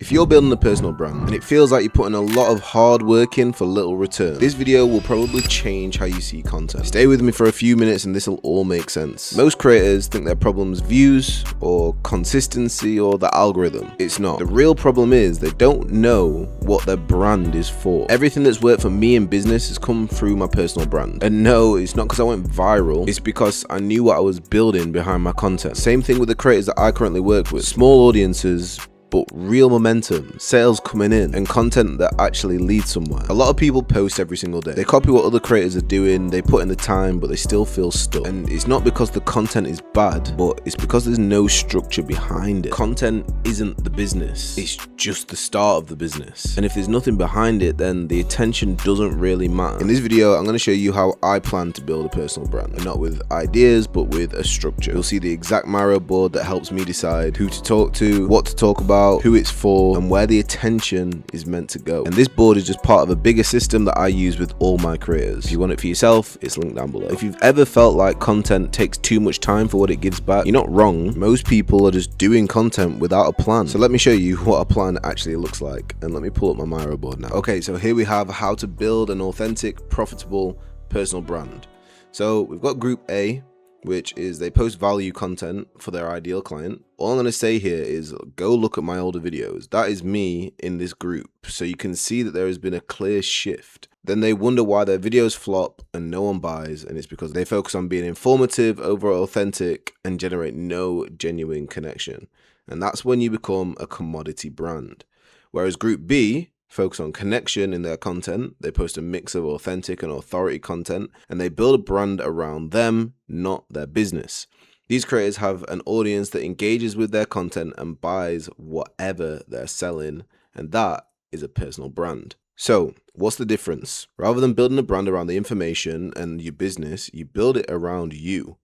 If you're building a personal brand and it feels like you're putting a lot of hard work in for little return, this video will probably change how you see content. Stay with me for a few minutes and this will all make sense. Most creators think their problem's views or consistency or the algorithm. It's not. The real problem is they don't know what their brand is for. Everything that's worked for me in business has come through my personal brand. And no, it's not because I went viral, it's because I knew what I was building behind my content. Same thing with the creators that I currently work with. Small audiences, but real momentum, sales coming in, and content that actually leads somewhere. A lot of people post every single day. They copy what other creators are doing, they put in the time, but they still feel stuck. And it's not because the content is bad, but it's because there's no structure behind it. Content isn't the business, it's just the start of the business. And if there's nothing behind it, then the attention doesn't really matter. In this video, I'm going to show you how I plan to build a personal brand, and not with ideas, but with a structure. You'll see the exact Miro board that helps me decide who to talk to, what to talk about, who it's for, and where the attention is meant to go. And this board is just part of a bigger system that I use with all my creators. If you want it for yourself, it's linked down below. If you've ever felt like content takes too much time for what it gives back, you're not wrong. Most people are just doing content without a plan. So let me show you what a plan actually looks like, and let me pull up my Miro board now. Okay, so here we have how to build an authentic, profitable personal brand. So we've got group A, which is they post value content for their ideal client. All I'm going to say here is go look at my older videos. That is me in this group. So you can see that there has been a clear shift. Then they wonder why their videos flop and no one buys. And it's because they focus on being informative over authentic and generate no genuine connection. And that's when you become a commodity brand. Whereas group B focus on connection in their content. They post a mix of authentic and authority content, and they build a brand around them, not their business. These creators have an audience that engages with their content and buys whatever they're selling, and that is a personal brand. So what's the difference? Rather than building a brand around the information and your business, you build it around you.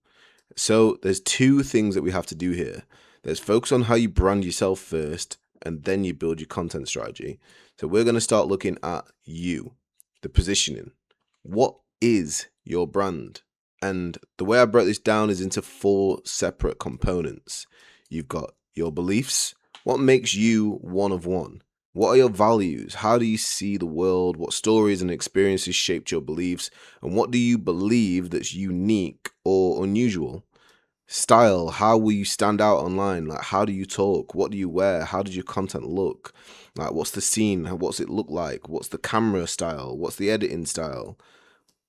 So there's two things that we have to do here. There's focus on how you brand yourself first, and then you build your content strategy. So we're going to start looking at you, the positioning. What is your brand? And the way I broke this down is into 4 separate components. You've got your beliefs. What makes you one of one? What are your values? How do you see the world? What stories and experiences shaped your beliefs? And what do you believe that's unique or unusual? Style, how will you stand out online? Like, how do you talk? What do you wear? How does your content look? Like, what's the scene? What's it look like? What's the camera style? What's the editing style?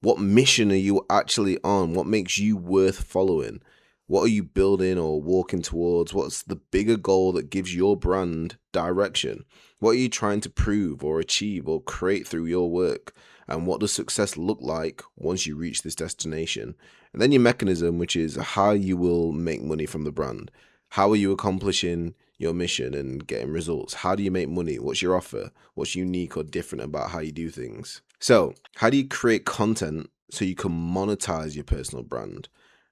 What mission are you actually on? What makes you worth following? What are you building or walking towards? What's the bigger goal that gives your brand direction? What are you trying to prove or achieve or create through your work? And what does success look like once you reach this destination? And then your mechanism, which is how you will make money from the brand. How are you accomplishing your mission and getting results? How do you make money? What's your offer? What's unique or different about how you do things? So how do you create content so you can monetize your personal brand?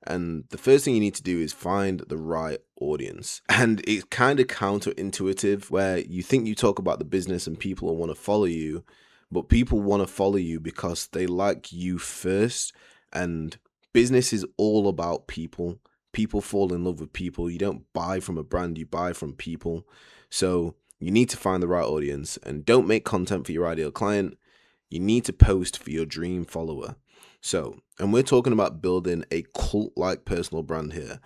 And the first thing you need to do is find the right audience. And it's kind of counterintuitive where you think you talk about the business and people will want to follow you, but people want to follow you because they like you first. And business is all about people. People fall in love with people. You don't buy from a brand, you buy from people. So you need to find the right audience, and don't make content for your ideal client. You need to post for your dream follower. So, and we're talking about building a cult-like personal brand here.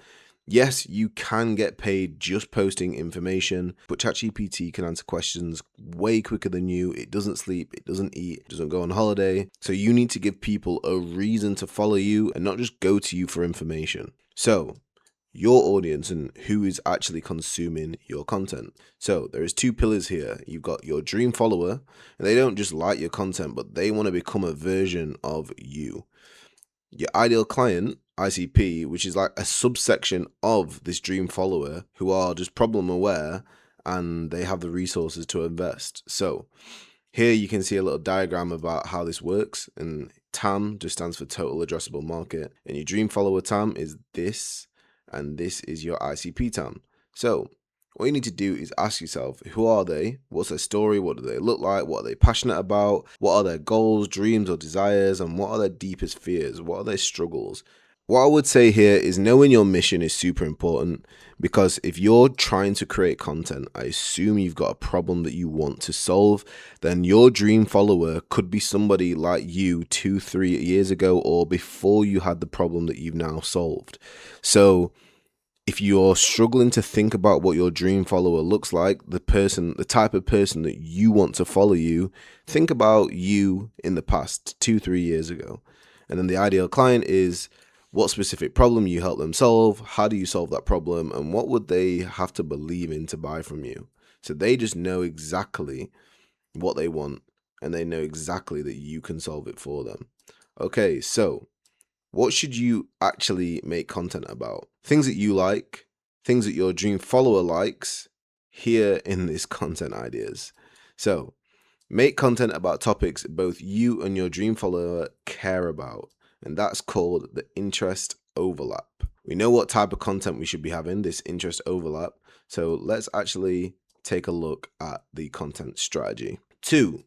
Yes, you can get paid just posting information, but ChatGPT can answer questions way quicker than you. It doesn't sleep, it doesn't eat, it doesn't go on holiday. So you need to give people a reason to follow you and not just go to you for information. So your audience and who is actually consuming your content. So there is 2 pillars here. You've got your dream follower, and they don't just like your content, but they want to become a version of you. Your ideal client, ICP, which is like a subsection of this dream follower who are just problem aware and they have the resources to invest. So here you can see a little diagram about how this works, and TAM just stands for total addressable market, and your dream follower TAM is this, and this is your ICP TAM. So what you need to do is ask yourself, who are they? What's their story? What do they look like? What are they passionate about? What are their goals, dreams, or desires? And what are their deepest fears? What are their struggles? What I would say here is knowing your mission is super important, because if you're trying to create content, I assume you've got a problem that you want to solve. Then your dream follower could be somebody like you 2-3 years ago, or before you had the problem that you've now solved. So if you're struggling to think about what your dream follower looks like, the type of person that you want to follow you, think about you in the past 2-3 years ago. And then the ideal client is what specific problem you help them solve, how do you solve that problem, and what would they have to believe in to buy from you. So they just know exactly what they want, and they know exactly that you can solve it for them. Okay, so what should you actually make content about? Things that you like, things that your dream follower likes, here in this content ideas. So make content about topics both you and your dream follower care about, and that's called the interest overlap. We know what type of content we should be having, this interest overlap. So let's actually take a look at the content strategy. 2,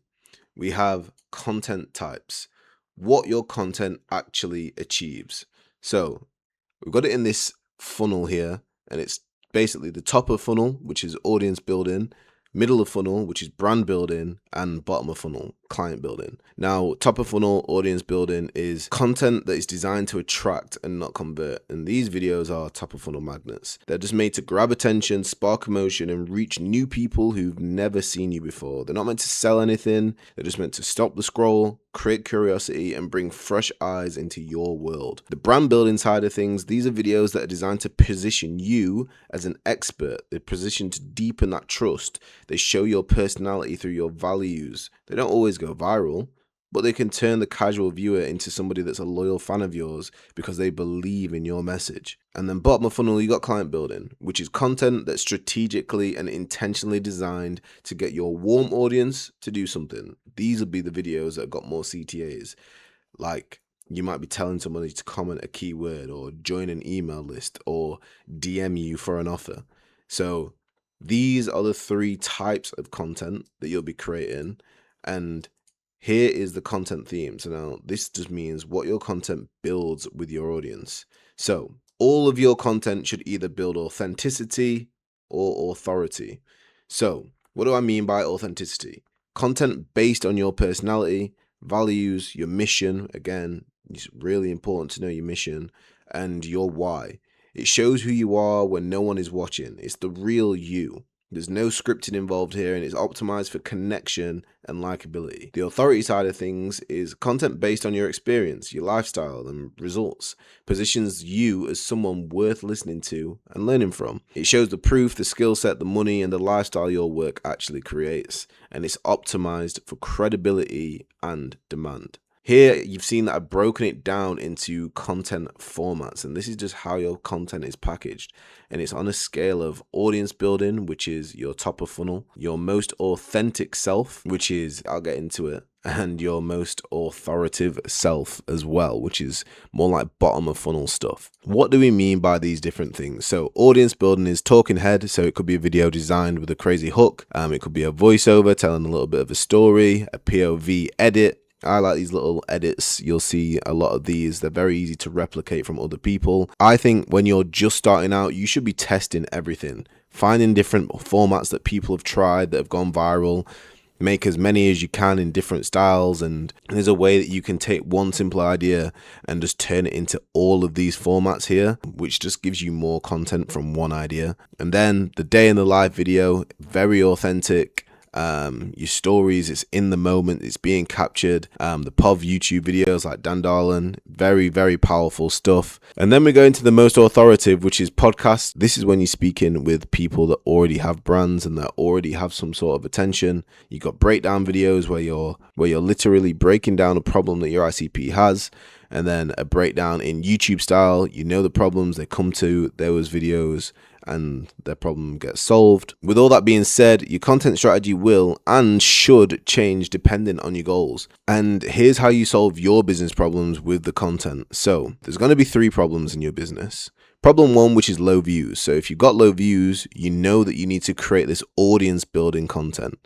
we have content types. What your content actually achieves. So we've got it in this funnel here, and it's basically the top of funnel, which is audience building, middle of funnel, which is brand building, and bottom of funnel, client building. Now, top of funnel, audience building is content that is designed to attract and not convert. And these videos are top of funnel magnets. They're just made to grab attention, spark emotion, and reach new people who've never seen you before. They're not meant to sell anything. They're just meant to stop the scroll, create curiosity, and bring fresh eyes into your world. The brand building side of things, these are videos that are designed to position you as an expert. They're positioned to deepen that trust. They show your personality through your values. They don't always go viral, but they can turn the casual viewer into somebody that's a loyal fan of yours because they believe in your message. And then bottom of funnel, you got client building, which is content that's strategically and intentionally designed to get your warm audience to do something. These will be the videos that have got more CTAs. Like, you might be telling somebody to comment a keyword or join an email list or DM you for an offer. So these are the 3 types of content that you'll be creating. And here is the content theme. So now this just means what your content builds with your audience. So all of your content should either build authenticity or authority. So what do I mean by authenticity? Content based on your personality, values, your mission. Again, it's really important to know your mission and your why. It shows who you are when no one is watching. It's the real you. There's no scripting involved here, and it's optimized for connection and likability. The authority side of things is content based on your experience, your lifestyle, and results. Positions you as someone worth listening to and learning from. It shows the proof, the skill set, the money, and the lifestyle your work actually creates. And it's optimized for credibility and demand. Here, you've seen that I've broken it down into content formats, and this is just how your content is packaged. And it's on a scale of audience building, which is your top of funnel, your most authentic self, which is, I'll get into it, and your most authoritative self as well, which is more like bottom of funnel stuff. What do we mean by these different things? So audience building is talking head. So it could be a video designed with a crazy hook. It could be a voiceover telling a little bit of a story, a POV edit. I like these little edits. You'll see a lot of these. They're very easy to replicate from other people. I think when you're just starting out, you should be testing everything, finding different formats that people have tried that have gone viral. Make as many as you can in different styles, and there's a way that you can take one simple idea and just turn it into all of these formats here, which just gives you more content from one idea. And then the day in the life video, very authentic. Your stories, it's in the moment, it's being captured. The POV YouTube videos like Dan Darlin, very, very powerful stuff. And then we go into the most authoritative, which is podcasts. This is when you're speaking with people that already have brands and that already have some sort of attention. You got breakdown videos where you're literally breaking down a problem that your ICP has, and then a breakdown in YouTube style. You know the problems, they come to those videos and their problem gets solved. With all that being said, your content strategy will and should change depending on your goals. And here's how you solve your business problems with the content. So there's going to be 3 problems in your business. Problem one, which is low views. So if you've got low views, you know that you need to create this audience building content.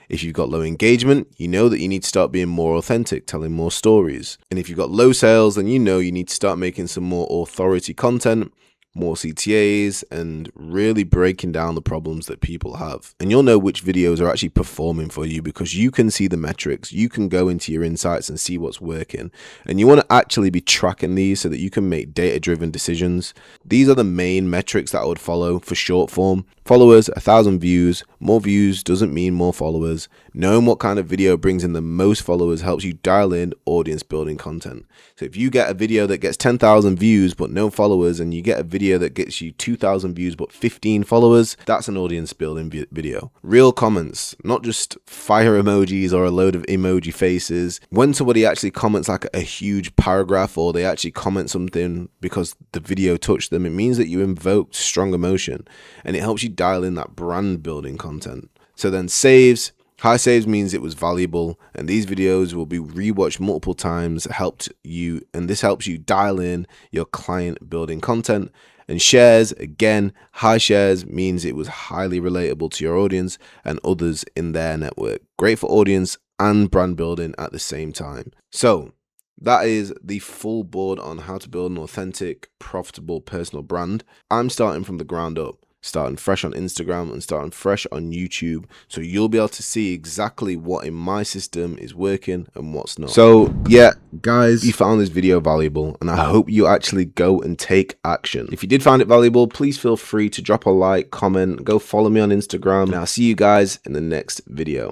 If you've got low engagement, you know that you need to start being more authentic, telling more stories. And if you've got low sales, then you know you need to start making some more authority content, more CTAs, and really breaking down the problems that people have. And you'll know which videos are actually performing for you because you can see the metrics, you can go into your insights and see what's working. And you want to actually be tracking these so that you can make data-driven decisions. These are the main metrics that I would follow for short form. Followers, 1,000 views. More views doesn't mean more followers. Knowing what kind of video brings in the most followers helps you dial in audience building content. So if you get a video that gets 10,000 views but no followers, and you get a video that gets you 2,000 views but 15 followers, that's an audience building video. Real comments, not just fire emojis or a load of emoji faces. When somebody actually comments like a huge paragraph, or they actually comment something because the video touched them, it means that you invoked strong emotion, and it helps you dial in that brand building content. So then saves. High saves means it was valuable, and these videos will be rewatched multiple times, and this helps you dial in your client building content. And shares, again, high shares means it was highly relatable to your audience and others in their network. Great for audience and brand building at the same time. So that is the full board on how to build an authentic, profitable personal brand. I'm starting from the ground up, starting fresh on Instagram and starting fresh on YouTube, so you'll be able to see exactly what in my system is working and what's not. So yeah, guys, you found this video valuable, and I hope you actually go and take action. If you did find it valuable, please feel free to drop a like, comment, go follow me on Instagram, and I'll see you guys in the next video.